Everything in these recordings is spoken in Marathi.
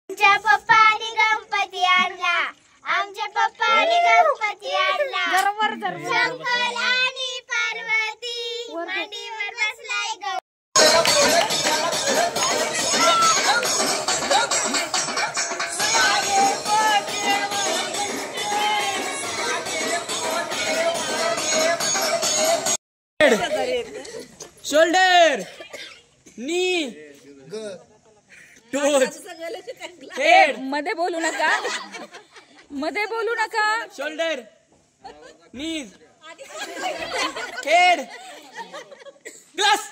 आमच्या पप्पानी गणपती आणला, आमच्या पप्पानी गणपती आणला, शंकर आणि पार्वती मांडीवर बसलाय गौ. शोल्डर नी टोच हेड. मध्ये बोलू नका, मध्ये बोलू नका. शोल्डर नीज हेड ग्लास.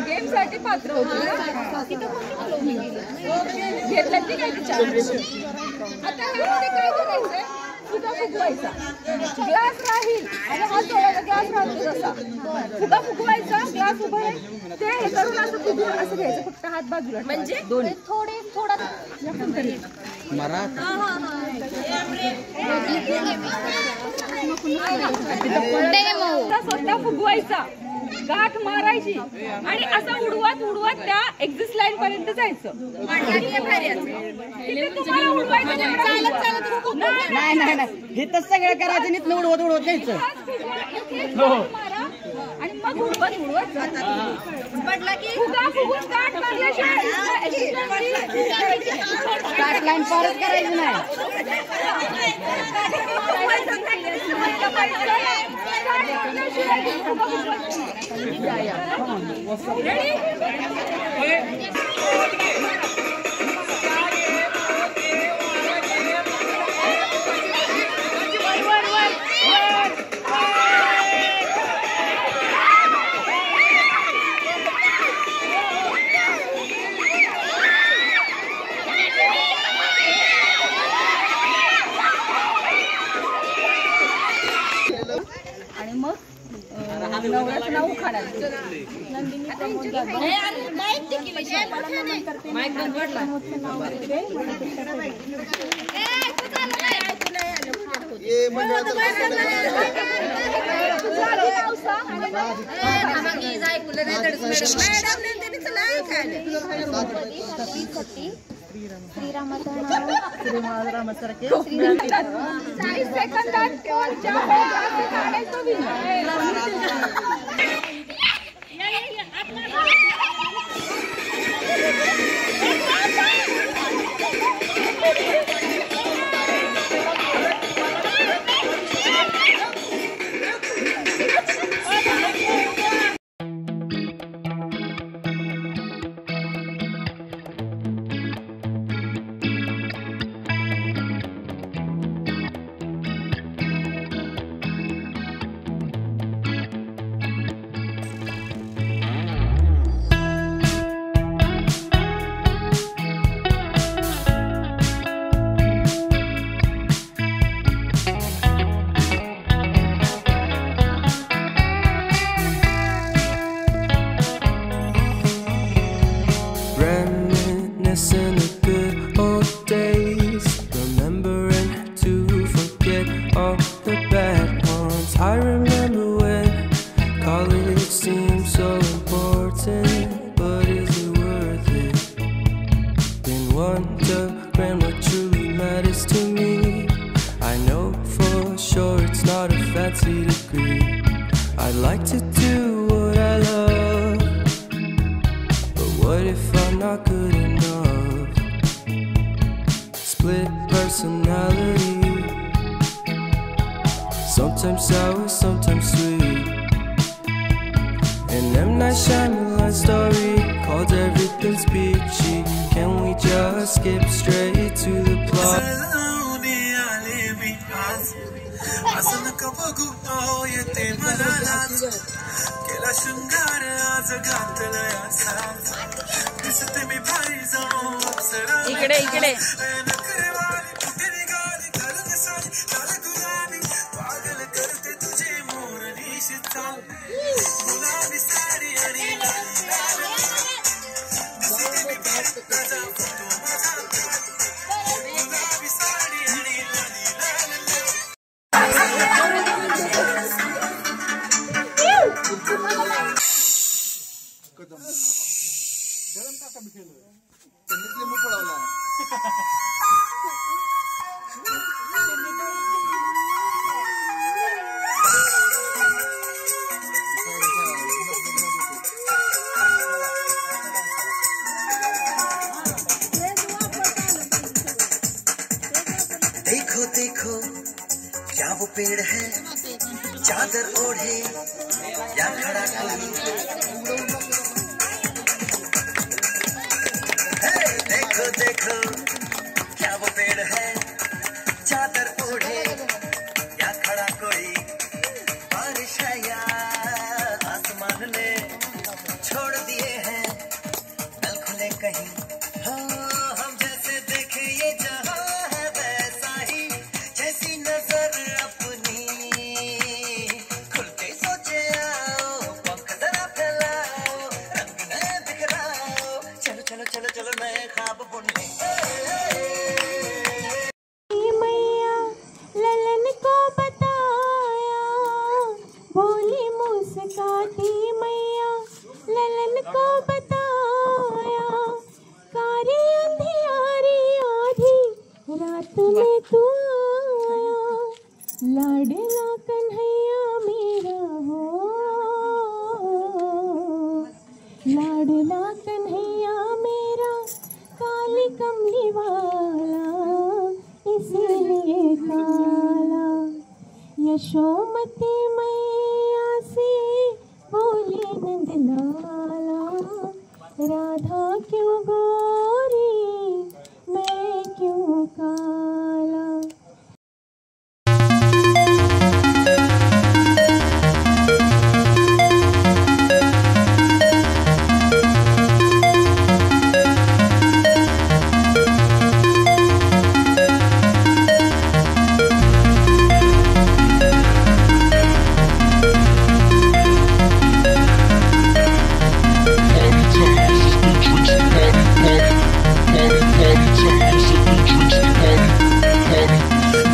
गेमसाठी पात्र होतो घेतलं ते काय विचार. आता ह्यामध्ये काय करायचंय, फुगा फुगवायचा, ग्लास राहील आणि हात जोडायचा, ग्लास राहतो तसा फुगा फुगवायचा, ग्लास उभा आहे ते हे करून असं फुगून असं घ्यायचं, फक्त हात बाजूला म्हणजे दोन्ही थोडे थोडा स्वतः फुगवायचा, गाठ मारायची आणि असं उडवत उडवत त्या एक्झिट लाईन पर्यंत जायचं. नाही नाही नाही, हे तर सगळं करायचं नीट उडवत उडवत जायचं. आणि मग उडवत उडवत पडला की फुगा फुगून गाठ मारल्याशिवाय स्टार्ट लाईन पारच करायची नाही. आणि मग नवऱ्याचं नाव उखाडायचं. श्रीरामासारखे 40 सेकंदात काढायचं Vinay. not good enough. Split personality, sometimes sour, sometimes sweet. An M. Night Shyamalan story called Everything's Peachy. Can we just skip straight to the plot? इकडे इकडे देखो देखो क्या वो पेड़ है, चादर ओढ़े या खड़ा कोई। देखो देखो क्या वो पेड़ है, चादर ओढ़े या खड़ा कोई। बारिश है या आसमान ने छोड़ दिए हैं नल खुले कहीं। हम जैसे देखे ये जहां है वैसा ही, जैसी नजर अपनी खुल के सोचे आओ, पंख जरा फैलाओ, रंग नए बिखराओ, चलो चलो चलो चलो नए ख्वाब बुनने। मैया ललन को बताया, बोली मुस्काती मैया ललन को बताया। कारी अंधियारी आधी रात में तू आया, लाडला कन्हैया मेरा हो, लाडला कन्हैया मेरा, काली कमली वाला इसीलिए काला। यशोमती मैया से बोली नंदलाला, राधा क्यों गोरी मैं क्यों काला।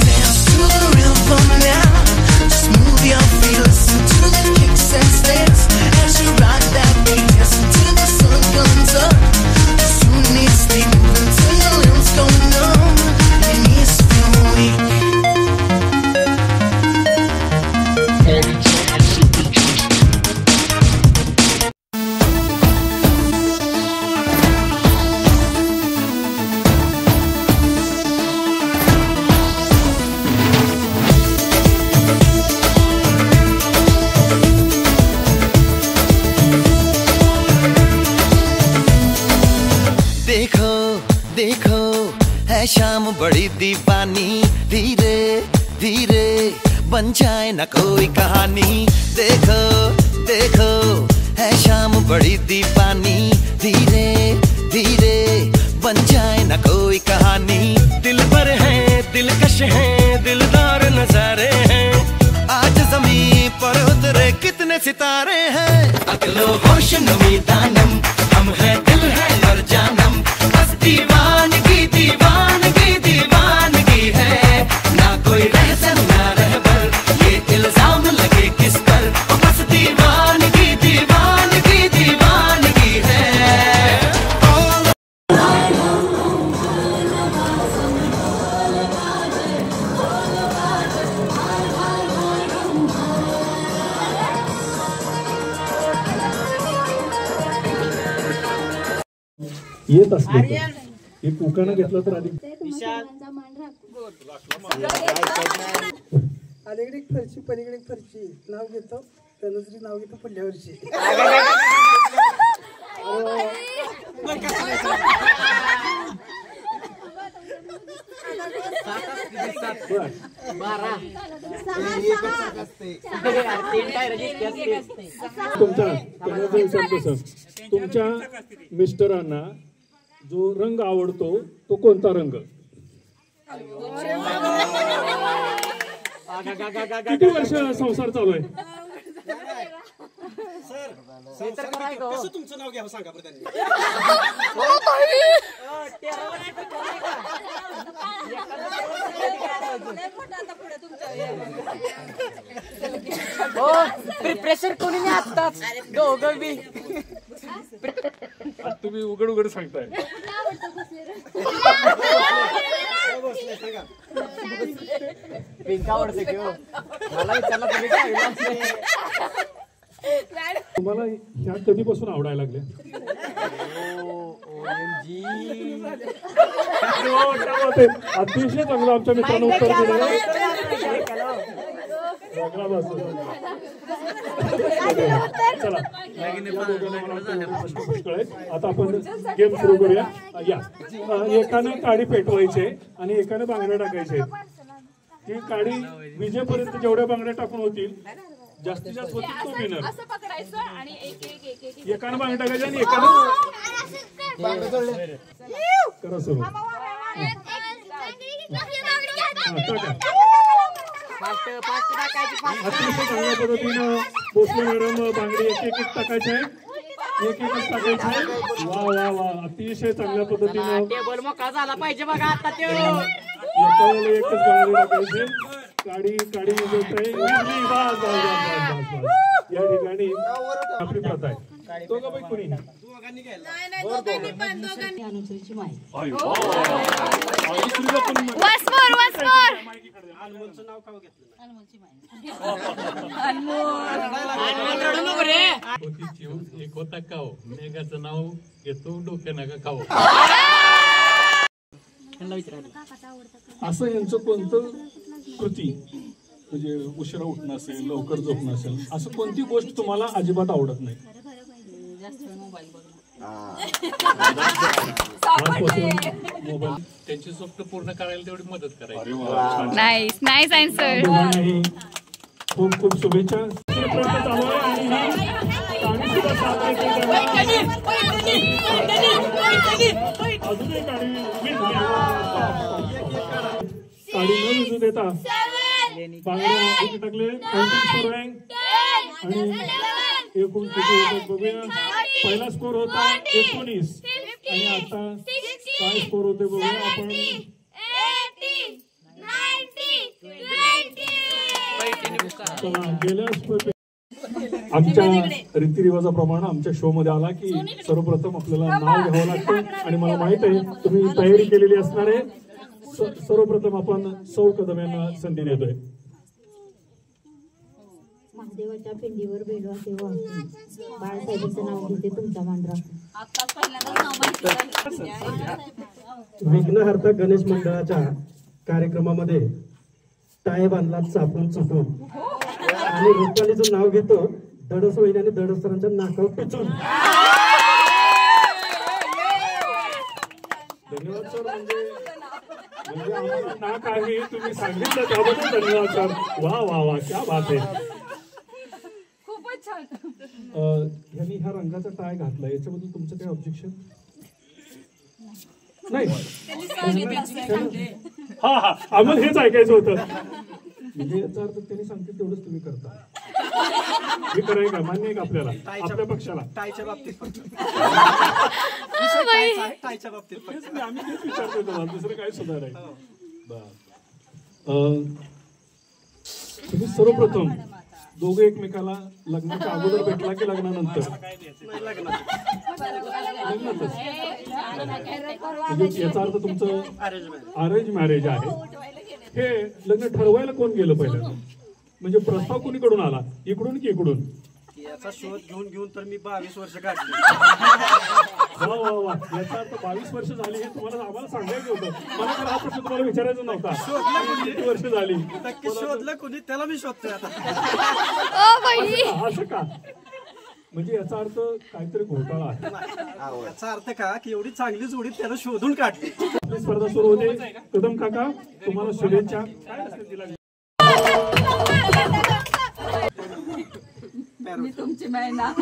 Dance to the rhythm now, just move your feet, listen to the kicks and snares as you rock that beat. Yes, until the sun comes up, soon need to stay moving till your limbs go numb, your knees feel weak. देखो देखो है शाम बड़ी दीवानी, धीरे धीरे बन जाए न कोई कहानी। देखो देखो है शाम बड़ी दीवानी, धीरे धीरे बन जाए न कोई कहानी। दिल पर है दिलकश है दिलदार नजारे हैं, आज जमीन पर उतरे कितने सितारे हैं। अगलो होश नमी दानम, हम है दिल है और जानम, बस दीवानगी दीवानगी दीवानगी है। ना कोई रहसन ना रहबर, ये इल्जाम लगे किस पर, बस दीवानगी दीवानगी दीवानगी है। येत असले एक उकाना घेतला तर अधिक अलीकडे फरची पलीकडे फरची नाव घेतो तनुश्री नाव घेतो पुढल्यावरची तुमच्या मिस्टरांना जो रंग आवडतो तो कोणता रंग? किती वर्ष संसार चालू आहे? कसं तुमचं नाव घ्यावं सांगा बरं त्यांनी. प्रेशर कोणी नाही आताच दोघं बी तुम्ही उघड उघड सांगताय. पिंक आवडते की हो? मला विचारलं तुम्ही काय तुम्हाला ह्या कधीपासून आवडायला लागले? अतिशय चांगलं आमच्या मित्रांनो उत्तर दिलं. चला आता आपण गेम सुरू करूया. या एकाने काडी पेटवायचे आणि एकाने बांगड्या टाकायचे. ती काडी विजेपर्यंत जेवढ्या बांगड्या टाकून होतील जास्तीत जास्त होतील तो विनर. एकानं बांगड्या टाकायच्या आणि एकानं करा सुरू. अतिशय चांगल्या पद्धतीनं भोसले मॅडम बांगडी एक एक टाकायचे एक एकच टाकायचे. वा वा वा अतिशय चांगल्या पद्धतीनं टेबल मोकळा झाला पाहिजे बघा आता ते एका वेळेला एकच बांगडी टाकायचे. काडी काडी या ठिकाणी आपली प्रथा आहे. तो का बाई कोणी एक होता काव मेघाचं नाव घेतो डोक्या नका खाऊ. असं यांचं कोणतं कृती म्हणजे उशिरा उठणं असेल लवकर झोपणं असेल असं कोणती गोष्ट तुम्हाला अजिबात आवडत नाही? त्यांची स्वप्न पूर्ण करायला तेवढी मदत करायची. Nice nice answer. खूप खूप शुभेच्छा. चालू आहे आणि सुद्धा साथ अजूनही काडी न विजू देता बांगड्या टाकले. आणि एकूण किती होतात बघूया. पहिला स्कोर होता 19 आणि आता काय स्कोर होते बघूया आपण. गेल्या आमच्या रीतिरिवाजाप्रमाणे आमच्या शो मध्ये आला की सर्वप्रथम आपल्याला नाव घ्यावं लागतं आणि मला माहित आहे तुम्ही तयारी केलेली असणार आहे. सर्वप्रथम आपण सौ कदम यांना संधी देतोय. महादेवाच्या पिंडीवर बेडवा तेव्हा बाळासाहेबांचं नाव घेते तुमचा मांडरा. विघ्नहर्ता गणेश मंडळाच्या कार्यक्रमामध्ये टाय बांधला चापून चुपून आणि रुपालीचं नाव घेतो धडस होईल आणि धडसरांच्या नाकावर टिचून. धन्यवाद सर. म्हणजे आम्हाला नाक आहे तुम्ही सांगितलं त्याबद्दल धन्यवाद सर. वा वा वा क्या बात आहे. खूपच छान. यांनी ह्या रंगाचा टाय घातला याच्याबद्दल तुमचं काही ऑब्जेक्शन नाही? हा हा आम्हाला हेच ऐकायचं होतं. म्हणजे याचा अर्थ त्यांनी सांगते तेवढंच तुम्ही करता. हे करायचं का मान्य आहे का आपल्याला आपल्या पक्षाला? टायच्या बाबतीत आम्ही तेच विचारतो तुम्हाला दुसरं काय सुधार आहे. तुम्ही सर्वप्रथम दोघे एकमेकाला लग्नाच्या अगोदर भेटला की लग्नानंतर? म्हणजे याचा अर्थ तुमचं अरेंज मॅरेज आहे. हे लग्न ठरवायला कोण गेलं पहिल्यांदा? म्हणजे प्रस्ताव कोणीकडून आला, इकडून की इकडून? याचा शोध घेऊन तर मी 22 वर्ष काढली. वा वा वा, याचा अर्थ 22 वर्ष झाली हे तुम्हाला आम्हाला सांगायचं होतं. मला तर हा प्रश्न तुम्हाला विचारायचा नव्हता. किती वर्ष झाली नक्की शोधलं कोणी त्याला मी शोधतोय आता. असं का? म्हणजे याचा अर्थ काहीतरी घोटाळा आहे. याचा अर्थ का की एवढी चांगली जोडी त्याला शोधून काढली. आपली स्पर्धा सुरू होते. कदम काका तुम्हाला शुभेच्छा. काय असते तिला? मी तुमची मैना.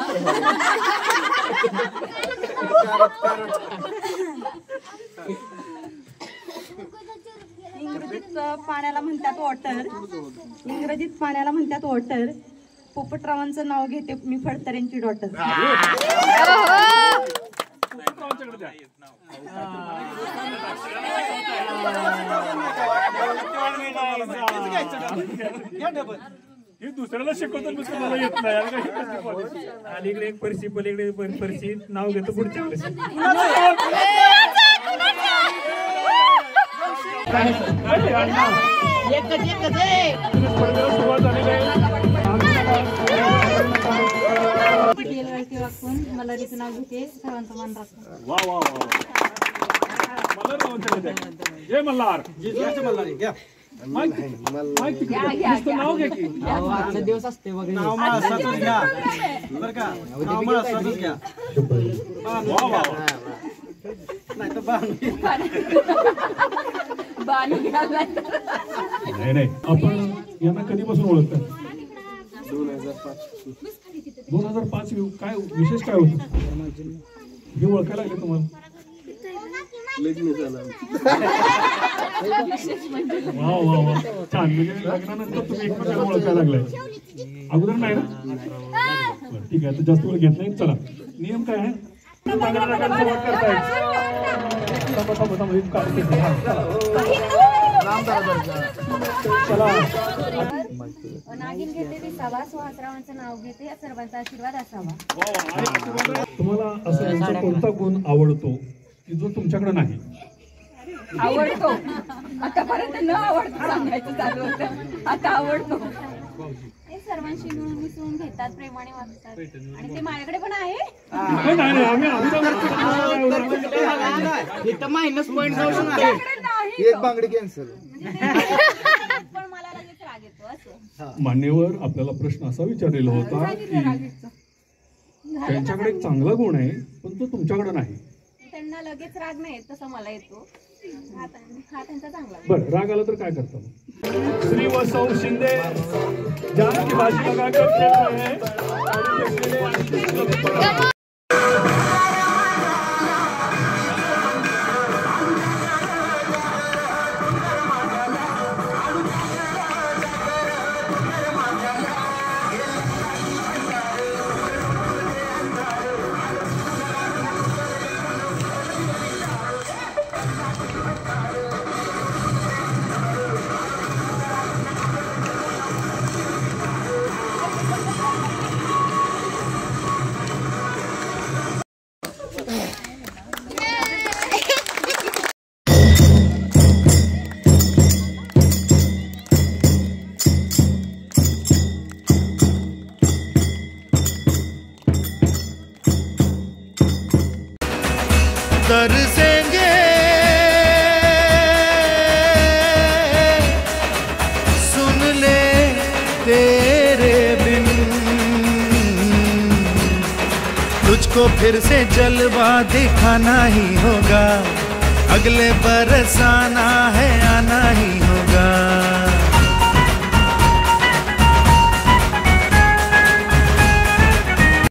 इंग्रजीत पाण्याला म्हणतात वॉटर. इंग्रजीत पाण्याला म्हणतात वॉटर. पोपटरावांचं नाव घेते मी फडतरेंची डॉटर. हे दुसऱ्याला शिकवतो मला येत नाही. अलीकडे एक पर्सी पलीकडे पर्सी नाव घेतो पुढच्या वेळेस. सुरुवात झालेली आहे. मल्हारीचं नाव घेते. सर्वांचं मान राखतो. वा वा वा, जय मल्हार. मल्हारी घ्या. नाव घ्या की दिवस असते वगैरे. नाव माळसातच घ्या बरं का. नाव माळसातच घ्या. नाही तर नाही. आपण यांना कधीपासून ओळखतात? 2005. काय विशेष काय होतं हे ओळखायला लागले तुम्हाला? वा वा वा, छान. म्हणजे लग्नानंतर तुम्ही एकमेकांना ओळखायला लागलाय. अगोदर नाही ना? ठीक आहे, तर जास्त वेळ घेत नाही. चला, नियम काय आहे? नागिन घेते विसावा. सुहासरावांचं नाव घेते. सर्वांचा आशीर्वाद असावा. तुम्हाला असं यांचा कोणता गुण आवडतो की जो तुमच्याकडे नाही? आवडतो. आतापर्यंत न आवडतो सांगायचं चालू होतं. आता आवडतो. ते सर्वांशी मिळून मिसळून घेतात. प्रेमाने वागतात. आणि ते माझ्याकडे पण आहे. मायनस पॉईंट जाऊ शकतो. एक बांगडी कॅन्सल. पण मला लगेच राग येतो असं. मान्यवर, आपल्याला प्रश्न असा विचारलेला होता की त्यांच्याकडे एक चांगला गुण आहे पण तो तुमच्याकडे नाही. त्यांना लगेच राग नाही तसं मला येतो. हा त्यांचा चांगला. बरं, राग आला तर काय करता? श्री व सौ शिंदे जानकी भाषी लगाकर खेल रहे हैं. तरसेंगे सुन ले तेरे बिन, तुझको फिर से जलवा दिखाना ही होगा, अगले बरस आना है आना ही